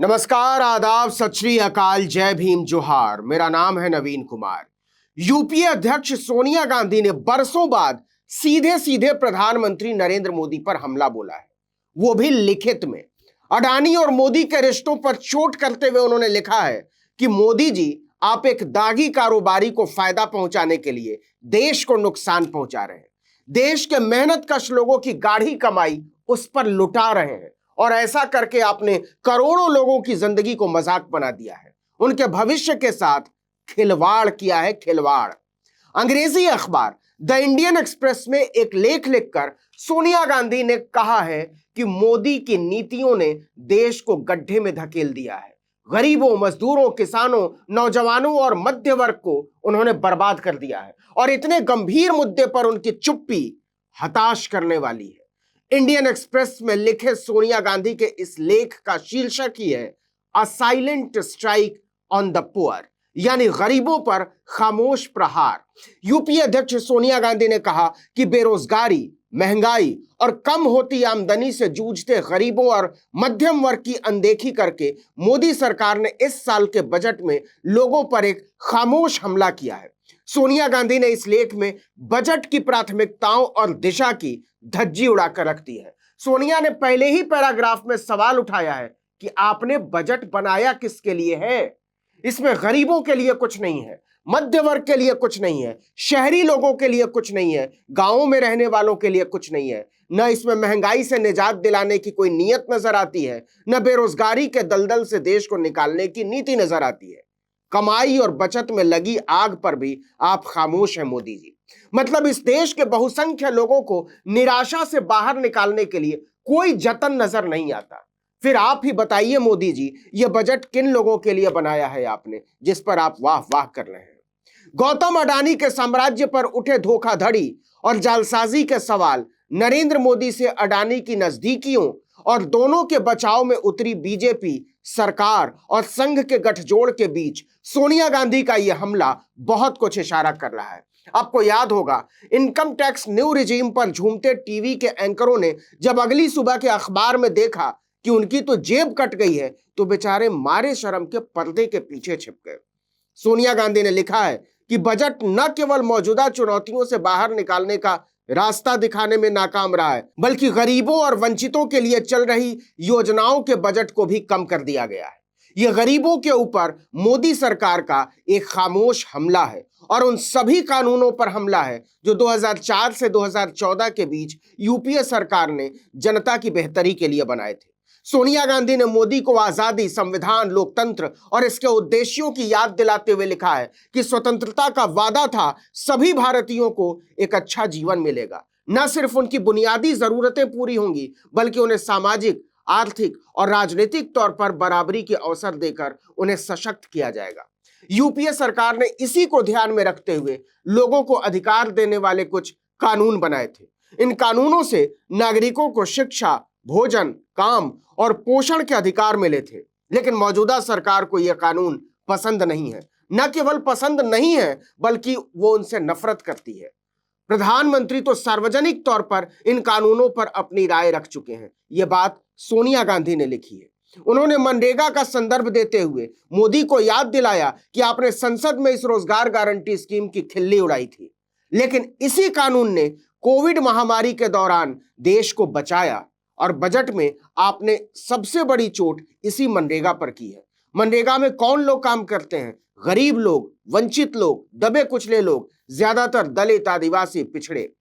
नमस्कार, आदाब, सत श्री अकाल, जय भीम, जोहार। मेरा नाम है नवीन कुमार। यूपीए अध्यक्ष सोनिया गांधी ने बरसों बाद सीधे सीधे प्रधानमंत्री नरेंद्र मोदी पर हमला बोला है, वो भी लिखित में। अडानी और मोदी के रिश्तों पर चोट करते हुए उन्होंने लिखा है कि मोदी जी, आप एक दागी कारोबारी को फायदा पहुंचाने के लिए देश को नुकसान पहुंचा रहे हैं। देश के मेहनतकश लोगों की गाढ़ी कमाई उस पर लुटा रहे हैं और ऐसा करके आपने करोड़ों लोगों की जिंदगी को मजाक बना दिया है। उनके भविष्य के साथ खिलवाड़ किया है, खिलवाड़। अंग्रेजी अखबार द इंडियन एक्सप्रेस में एक लेख लिखकर सोनिया गांधी ने कहा है कि मोदी की नीतियों ने देश को गड्ढे में धकेल दिया है। गरीबों, मजदूरों, किसानों, नौजवानों और मध्य वर्ग को उन्होंने बर्बाद कर दिया है और इतने गंभीर मुद्दे पर उनकी चुप्पी हताश करने वाली है। इंडियन एक्सप्रेस में लिखे सोनिया गांधी के इस लेख का शीर्षक ही है a silent strike on the poor, यानी गरीबों पर खामोश प्रहार। यूपीए अध्यक्ष सोनिया गांधी ने कहा कि बेरोजगारी, महंगाई और कम होती आमदनी से जूझते गरीबों और मध्यम वर्ग की अनदेखी करके मोदी सरकार ने इस साल के बजट में लोगों पर एक खामोश हमला किया है। सोनिया गांधी ने इस लेख में बजट की प्राथमिकताओं और दिशा की धज्जी उड़ाकर रख दी है। सोनिया ने पहले ही पैराग्राफ में सवाल उठाया है कि आपने बजट बनाया किसके लिए है? इसमें गरीबों के लिए कुछ नहीं है, मध्य वर्ग के लिए कुछ नहीं है, शहरी लोगों के लिए कुछ नहीं है, गांवों में रहने वालों के लिए कुछ नहीं है। न इसमें महंगाई से निजात दिलाने की कोई नीयत नजर आती है, न बेरोजगारी के दलदल से देश को निकालने की नीति नजर आती है। कमाई और बचत में लगी आग पर भी आप खामोश हैं मोदी जी। मतलब इस देश के बहुसंख्य लोगों को निराशा से बाहर निकालने के लिए कोई जतन नजर नहीं आता। फिर आप ही बताइए मोदी जी, यह बजट किन लोगों के लिए बनाया है आपने, जिस पर आप वाह वाह कर रहे हैं? गौतम अडानी के साम्राज्य पर उठे धोखाधड़ी और जालसाजी के सवाल, नरेंद्र मोदी से अडानी की नजदीकियों और दोनों के बचाव में उतरी बीजेपी सरकार और संघ के गठजोड़ के बीच सोनिया गांधी का यह हमला बहुत कुछ इशारा कर रहा है। आपको याद होगा, इनकम टैक्स न्यू रिजीम पर झूमते टीवी के एंकरों ने जब अगली सुबह के अखबार में देखा कि उनकी तो जेब कट गई है, तो बेचारे मारे शर्म के पर्दे के पीछे छिप गए। सोनिया गांधी ने लिखा है कि बजट न केवल मौजूदा चुनौतियों से बाहर निकालने का रास्ता दिखाने में नाकाम रहा है, बल्कि गरीबों और वंचितों के लिए चल रही योजनाओं के बजट को भी कम कर दिया गया है। यह गरीबों के ऊपर मोदी सरकार का एक खामोश हमला है और उन सभी कानूनों पर हमला है जो 2004 से 2014 के बीच यूपीए सरकार ने जनता की बेहतरी के लिए बनाए थे। सोनिया गांधी ने मोदी को आजादी, संविधान, लोकतंत्र और इसके उद्देश्यों की याद दिलाते हुए लिखा है कि स्वतंत्रता का वादा था सभी भारतीयों को एक अच्छा जीवन मिलेगा। न सिर्फ उनकी बुनियादी जरूरतें पूरी होंगी, बल्कि उन्हें सामाजिक, आर्थिक और राजनीतिक तौर पर बराबरी के अवसर देकर उन्हें सशक्त किया जाएगा। यूपीए सरकार ने इसी को ध्यान में रखते हुए लोगों को अधिकार देने वाले कुछ कानून बनाए थे। इन कानूनों से नागरिकों को शिक्षा, भोजन, काम और पोषण के अधिकार मिले थे, लेकिन मौजूदा सरकार को यह कानून पसंद नहीं है। न केवल पसंद नहीं है, बल्कि वो उनसे नफरत करती है। प्रधानमंत्री तो सार्वजनिक तौर पर इन कानूनों पर अपनी राय रख चुके हैं। यह बात सोनिया गांधी ने लिखी है। उन्होंने मनरेगा का संदर्भ देते हुए मोदी को याद दिलाया कि आपने संसद में इस रोजगार गारंटी स्कीम की खिल्ली उड़ाई थी, लेकिन इसी कानून ने कोविड महामारी के दौरान देश को बचाया और बजट में आपने सबसे बड़ी चोट इसी मनरेगा पर की है। मनरेगा में कौन लोग काम करते हैं? गरीब लोग, वंचित लोग, दबे कुचले लोग, ज्यादातर दलित, आदिवासी, पिछड़े।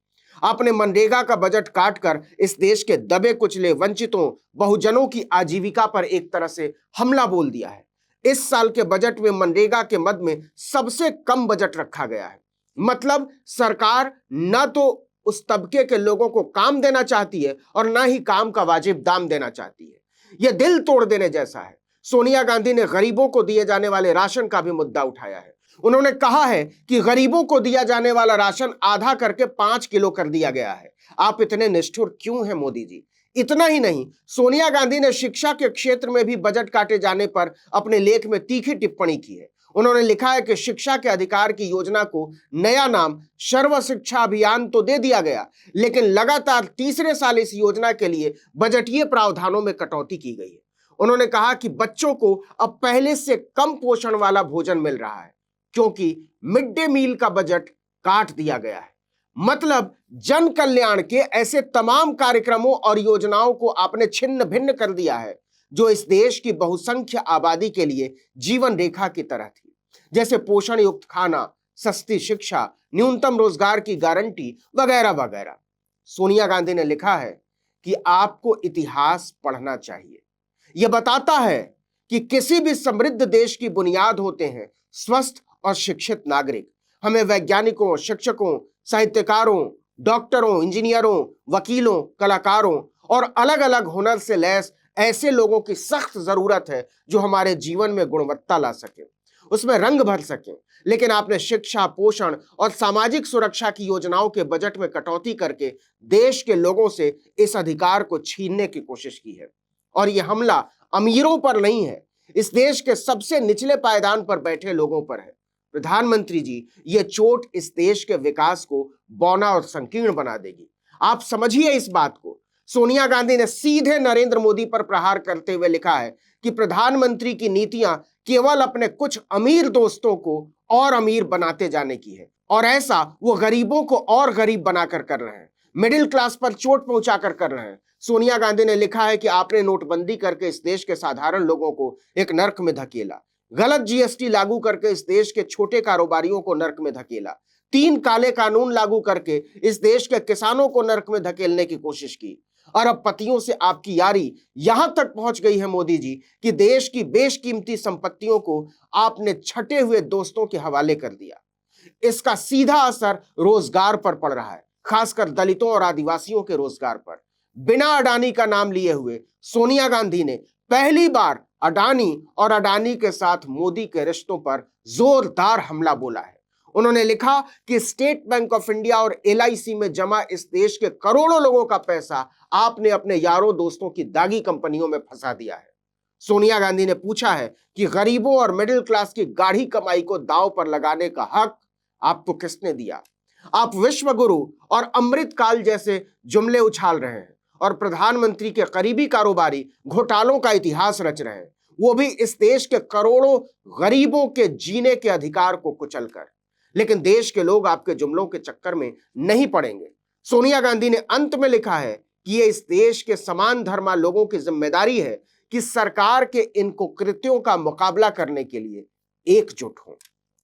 आपने मनरेगा का बजट काटकर इस देश के दबे कुचले, वंचितों, बहुजनों की आजीविका पर एक तरह से हमला बोल दिया है। इस साल के बजट में मनरेगा के मद में सबसे कम बजट रखा गया है। मतलब सरकार न तो उस तबके के लोगों को काम देना चाहती है और ना ही काम का वाजिब दाम देना चाहती है। यह दिल तोड़ देने जैसा है। सोनिया गांधी ने गरीबों को दिए जाने वाले राशन का भी मुद्दा उठाया है। उन्होंने कहा है कि गरीबों को दिया जाने वाला राशन आधा करके 5 किलो कर दिया गया है। आप इतने निष्ठुर क्यों हैं मोदी जी? इतना ही नहीं, सोनिया गांधी ने शिक्षा के क्षेत्र में भी बजट काटे जाने पर अपने लेख में तीखी टिप्पणी की है। उन्होंने लिखा है कि शिक्षा के अधिकार की योजना को नया नाम सर्व शिक्षा अभियान तो दे दिया गया, लेकिन लगातार तीसरे साल इस योजना के लिए बजटीय प्रावधानों में कटौती की गई है। उन्होंने कहा कि बच्चों को अब पहले से कम पोषण वाला भोजन मिल रहा है क्योंकि मिड डे मील का बजट काट दिया गया है। मतलब जन कल्याण के ऐसे तमाम कार्यक्रमों और योजनाओं को आपने छिन्न भिन्न कर दिया है जो इस देश की बहुसंख्य आबादी के लिए जीवन रेखा की तरह थी, जैसे पोषण युक्त खाना, सस्ती शिक्षा, न्यूनतम रोजगार की गारंटी वगैरह वगैरह। सोनिया गांधी ने लिखा है कि आपको इतिहास पढ़ना चाहिए। यह बताता है कि किसी भी समृद्ध देश की बुनियाद होते हैं स्वस्थ और शिक्षित नागरिक। हमें वैज्ञानिकों, शिक्षकों, साहित्यकारों, डॉक्टरों, इंजीनियरों, वकीलों, कलाकारों और अलग अलग हुनर से लैस ऐसे लोगों की सख्त जरूरत है जो हमारे जीवन में गुणवत्ता ला सके, उसमें रंग भर सके। लेकिन आपने शिक्षा, पोषण और सामाजिक सुरक्षा की योजनाओं के बजट में कटौती करके देश के लोगों से इस अधिकार को छीनने की कोशिश की है। और यह हमला अमीरों पर नहीं है, इस देश के सबसे निचले पायदान पर बैठे लोगों पर है। प्रधानमंत्री जी, यह चोट इस देश के विकास को बौना और संकीर्ण बना देगी। आप समझिए इस बात को। सोनिया गांधी ने सीधे नरेंद्र मोदी पर प्रहार करते हुए लिखा है कि प्रधानमंत्री की नीतियां केवल अपने कुछ अमीर दोस्तों को और अमीर बनाते जाने की है, और ऐसा वो गरीबों को और गरीब बनाकर कर रहे हैं, मिडिल क्लास पर चोट पहुंचाकर कर रहे हैं। सोनिया गांधी ने लिखा है कि आपने नोटबंदी करके इस देश के साधारण लोगों को एक नर्क में धकेला, गलत जीएसटी लागू करके इस देश के छोटे कारोबारियों को नर्क में धकेला, 3 काले कानून लागू करके इस देश के किसानों को नर्क में धकेलने की कोशिश की। अरबपतियों से आपकी यारी यहां तक पहुंच गई है मोदी जी कि देश की बेशकीमती संपत्तियों को आपने छटे हुए दोस्तों के हवाले कर दिया। इसका सीधा असर रोजगार पर पड़ रहा है, खासकर दलितों और आदिवासियों के रोजगार पर। बिना अडानी का नाम लिए हुए सोनिया गांधी ने पहली बार अडानी और अडानी के साथ मोदी के रिश्तों पर जोरदार हमला बोला है। उन्होंने लिखा कि स्टेट बैंक ऑफ इंडिया और एलआईसी में जमा इस देश के करोड़ों लोगों का पैसा आपने अपने यारों दोस्तों की दागी कंपनियों में फंसा दिया है। सोनिया गांधी ने पूछा है कि गरीबों और मिडिल क्लास की गाढ़ी कमाई को दांव पर लगाने का हक आपको किसने दिया? आप विश्व गुरु और अमृत काल जैसे जुमले उछाल रहे हैं और प्रधानमंत्री के करीबी कारोबारी घोटालों का इतिहास रच रहे हैं, वो भी इस देश के करोड़ों गरीबों के जीने के अधिकार को कुचलकर। लेकिन देश के लोग आपके जुमलों के चक्कर में नहीं पड़ेंगे। सोनिया गांधी ने अंत में लिखा है कि यह इस देश के समान धर्मा लोगों की जिम्मेदारी है कि सरकार के इन कुकृत्यों का मुकाबला करने के लिए एकजुट हों।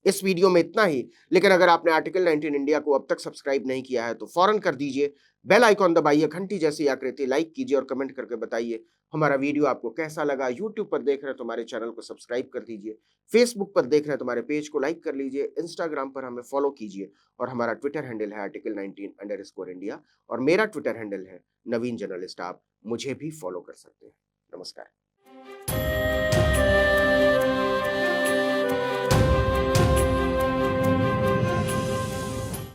इस वीडियो में इतना ही, लेकिन अगर आपने आर्टिकल 19 इंडिया को अब तक सब्सक्राइब नहीं किया है तो फौरन कर दीजिए, बेल आइकॉन दबाइए, घंटी जैसी आकृति लाइक कीजिए और कमेंट करके बताइए हमारा वीडियो आपको कैसा लगा। यूट्यूब पर देख रहे हैं तो हमारे चैनल को सब्सक्राइब कर दीजिए, फेसबुक पर देख रहे हैं तो हमारे पेज को लाइक कर लीजिए, इंस्टाग्राम पर हमें फॉलो कीजिए और हमारा ट्विटर हैंडल है article19_India और मेरा ट्विटर हैंडल है नवीन जर्नलिस्ट। आप मुझे भी फॉलो कर सकते हैं। नमस्कार।